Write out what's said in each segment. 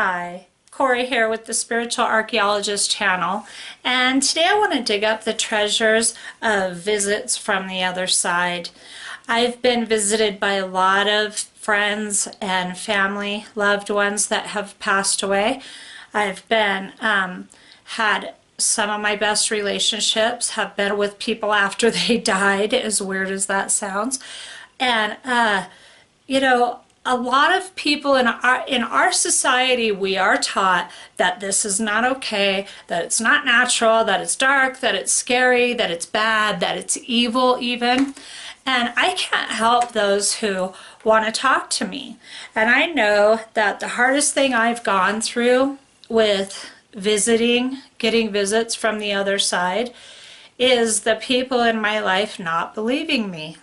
Hi, Corey here with the Spiritual Archaeologist channel, and today I want to dig up the treasures of visits from the other side. I've been visited by a lot of friends and family, loved ones that have passed away. I've been had some of my best relationships have been with people after they died, as weird as that sounds. And a lot of people in our society, we are taught that this is not okay, that it's not natural, that it's dark, that it's scary, that it's bad, that it's evil even. And I can't help those who want to talk to me. And I know that the hardest thing I've gone through with getting visits from the other side, is the people in my life not believing me.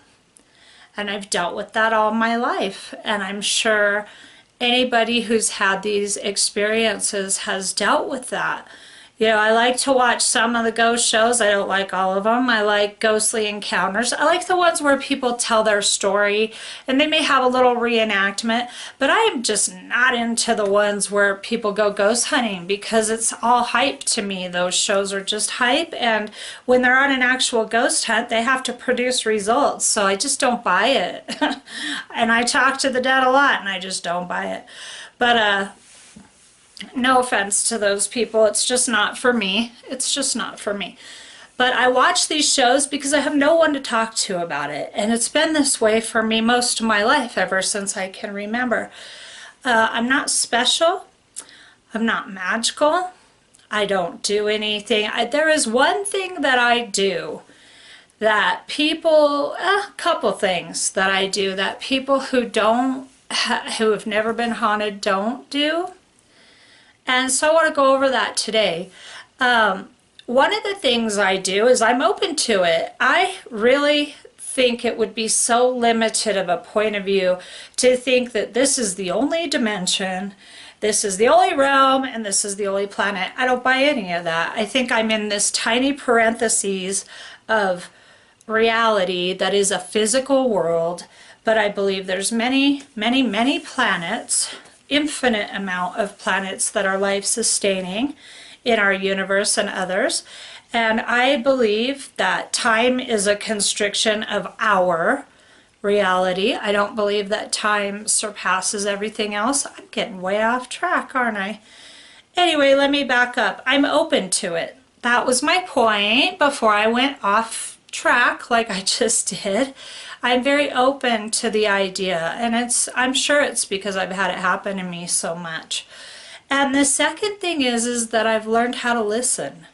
And I've dealt with that all my life. And I'm sure anybody who's had these experiences has dealt with that. You know, I like to watch some of the ghost shows. I don't like all of them. I like ghostly encounters. I like the ones where people tell their story and they may have a little reenactment, but I am just not into the ones where people go ghost hunting because it's all hype to me. Those shows are just hype, and when they're on an actual ghost hunt, they have to produce results, so I just don't buy it. And I talk to the dead a lot and I just don't buy it. But no offense to those people, it's just not for me. It's just not for me. But I watch these shows because I have no one to talk to about it. And it's been this way for me most of my life, ever since I can remember. I'm not special. I'm not magical. I don't do anything. There is one thing that I do that people, a couple things that I do that people who have never been haunted don't do. And so I want to go over that today. One of the things I do is I'm open to it. I really think it would be so limited of a point of view to think that this is the only dimension, this is the only realm, and this is the only planet. I don't buy any of that. I think I'm in this tiny parentheses of reality that is a physical world, but I believe there's many, many, many planets, infinite amount of planets that are life-sustaining in our universe and others. And I believe that time is a constriction of our reality. I don't believe that time surpasses everything else. I'm getting way off track, aren't I? Anyway, let me back up. I'm open to it. That was my point before I went off track like I just did. I'm very open to the idea, and I'm sure it's because I've had it happen to me so much. And the second thing is that I've learned how to listen.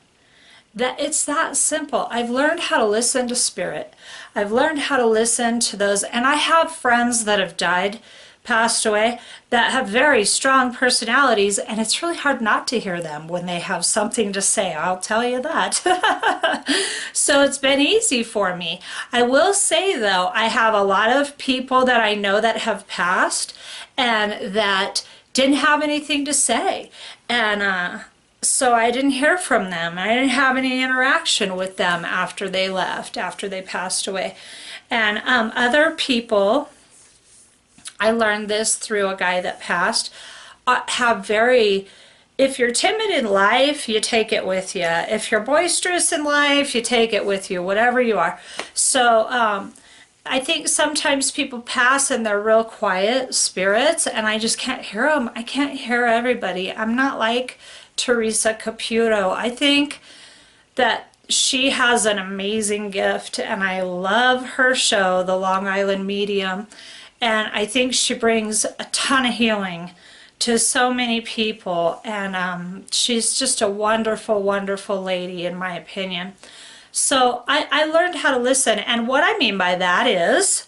That it's that simple. I've learned how to listen to spirit. I've learned how to listen to those, and I have friends that have died, passed away, that have very strong personalities, and it's really hard not to hear them when they have something to say, I'll tell you that. So it's been easy for me. I will say though, I have a lot of people that I know that have passed and that didn't have anything to say, and so I didn't hear from them. I didn't have any interaction with them after they left, after they passed away. And other people, I learned this through a guy that passed, if you're timid in life, you take it with you. If you're boisterous in life, you take it with you, whatever you are. So I think sometimes people pass and they're real quiet spirits, and I just can't hear them. I can't hear everybody. I'm not like Teresa Caputo. I think that she has an amazing gift, and I love her show, The Long Island Medium. And I think she brings a ton of healing to so many people. And she's just a wonderful, wonderful lady, in my opinion. So I learned how to listen. And what I mean by that is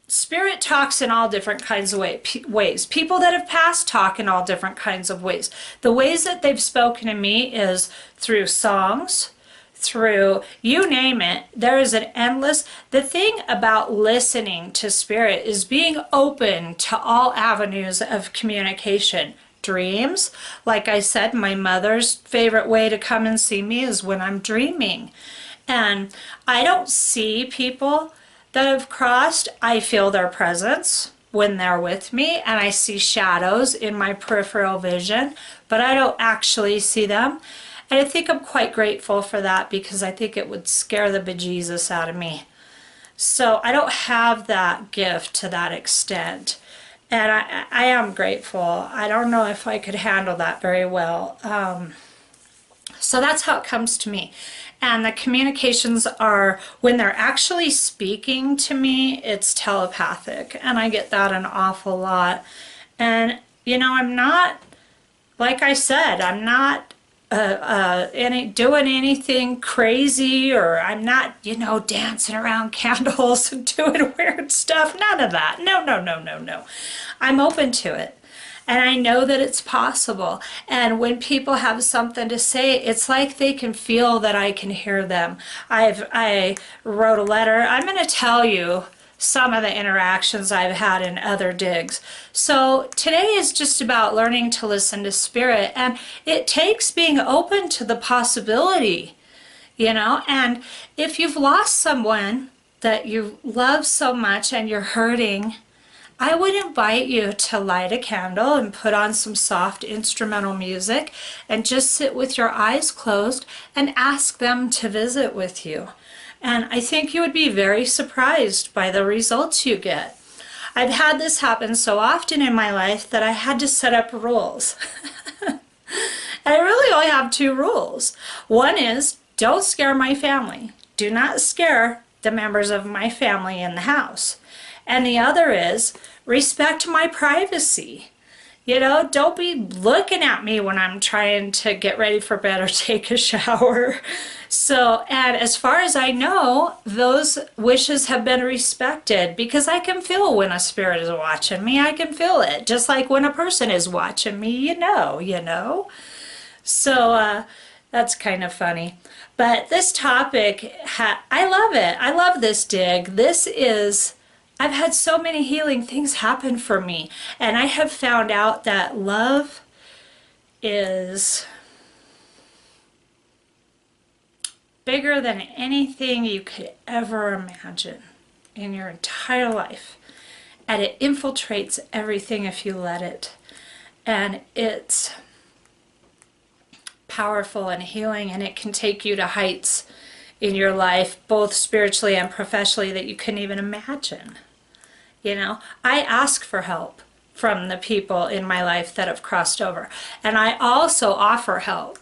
spirit talks in all different kinds of ways. People that have passed talk in all different kinds of ways. The ways that they've spoken to me is through songs, through you name it. There is an endless. The thing about listening to spirit is being open to all avenues of communication. Dreams, like I said, my mother's favorite way to come and see me is when I'm dreaming, and I don't see people that have crossed. I feel their presence. when they're with me, and I see shadows in my peripheral vision, but I don't actually see them. And I think I'm quite grateful for that, because I think it would scare the bejesus out of me. So I don't have that gift to that extent. And I am grateful. I don't know if I could handle that very well. So that's how it comes to me. And the communications are, when they're actually speaking to me, it's telepathic. And I get that an awful lot. And, you know, I'm not, like I said, I'm not doing anything crazy, or I'm not, you know, dancing around candles and doing weird stuff. None of that. No, no, no, no, no. I'm open to it. And I know that it's possible. And when people have something to say, it's like they can feel that I can hear them. I wrote a letter. I'm going to tell you some of the interactions I've had in other digs. So today is just about learning to listen to spirit, and it takes being open to the possibility, you know. And if you've lost someone that you love so much and you're hurting, I would invite you to light a candle and put on some soft instrumental music and just sit with your eyes closed and ask them to visit with you. And I think you would be very surprised by the results you get. I've had this happen so often in my life that I had to set up rules. I really only have 2 rules. One is, don't scare my family. Do not scare the members of my family in the house. And the other is, respect my privacy. You know, don't be looking at me when I'm trying to get ready for bed or take a shower. So, and as far as I know, those wishes have been respected, because I can feel when a spirit is watching me. I can feel it, just like when a person is watching me, you know. So, that's kind of funny. But this topic, I love it. I love this dig. This is... I've had so many healing things happen for me, and I have found out that love is bigger than anything you could ever imagine in your entire life, and it infiltrates everything if you let it, and it's powerful and healing, and it can take you to heights in your life, both spiritually and professionally, that you couldn't even imagine. You know, I ask for help from the people in my life that have crossed over. And I also offer help,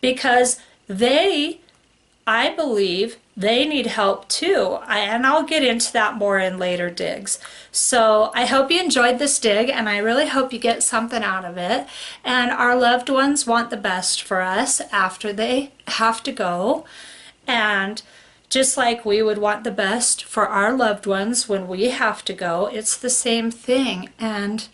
because I believe they need help too. And I'll get into that more in later digs. So I hope you enjoyed this dig, and I really hope you get something out of it. And our loved ones want the best for us after they have to go. And just like we would want the best for our loved ones when we have to go, it's the same thing. And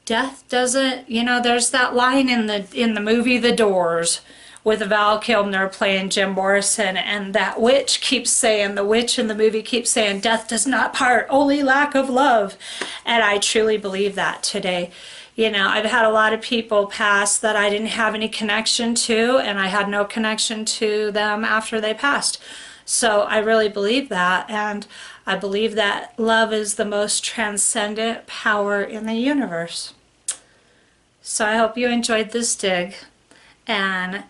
death doesn't, you know, there's that line in the movie The Doors with Val Kilmer playing Jim Morrison, and that witch keeps saying, the witch in the movie keeps saying, death does not part, only lack of love. And I truly believe that today. You know, I've had a lot of people pass that I didn't have any connection to, and I had no connection to them after they passed. So I really believe that, and I believe that love is the most transcendent power in the universe. So I hope you enjoyed this dig, and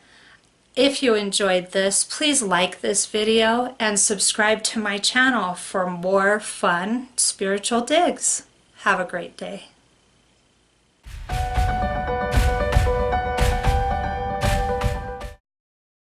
if you enjoyed this, please like this video and subscribe to my channel for more fun spiritual digs. Have a great day.